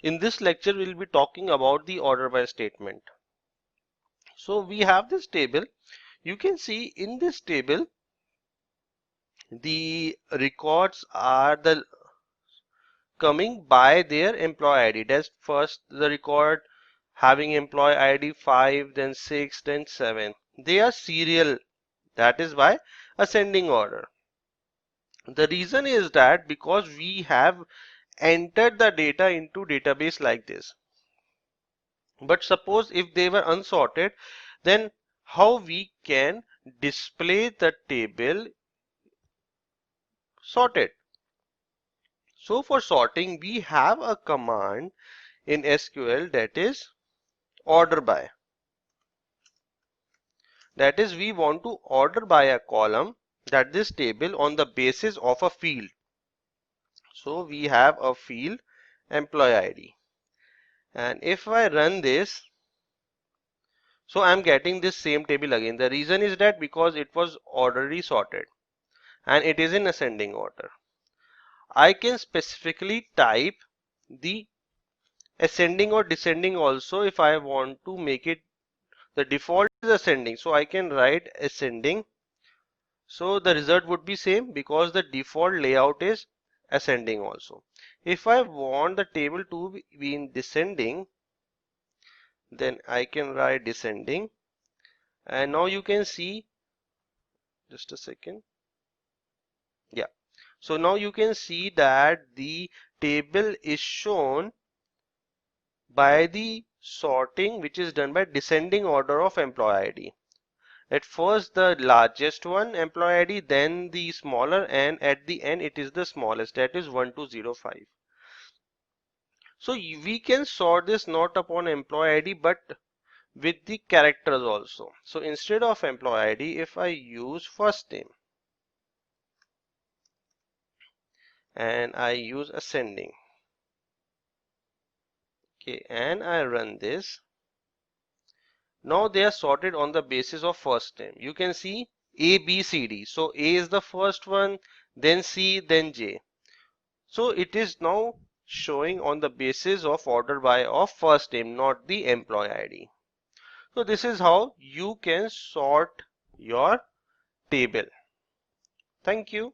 In this lecture, we'll be talking about the order by statement. So we have this table. You can see in this table, the records are the coming by their employee ID. That's first the record having employee ID 5, then 6, then 7. They are serial. That is by ascending order. The reason is that because we have entered the data into database like this. But suppose if they were unsorted, then how we can display the table sorted? So for sorting, we have a command in SQL that is order by. That is, we want to order by a column, that this table, on the basis of a field. So we have a field employee ID. And if I run this, so I'm getting this same table again. The reason is that because it was already sorted and it is in ascending order. I can specifically type the ascending or descending also if I want to make it. The default is ascending, so I can write ascending. So the result would be same because the default layout is ascending also. If I want the table to be in descending, then I can write descending. And now you can see, just a second. Yeah. So now you can see that the table is shown by the sorting which is done by descending order of employee ID. At first the largest one employee ID, then the smaller, and at the end it is the smallest, that is 1205. So we can sort this not upon employee ID but with the characters also. So instead of employee ID, if I use first name and I use ascending, okay, and I run this, now they are sorted on the basis of first name. You can see A, B, C, D. So A is the first one, then C, then J. So it is now showing on the basis of order by of first name, not the employee ID. So this is how you can sort your table. Thank you.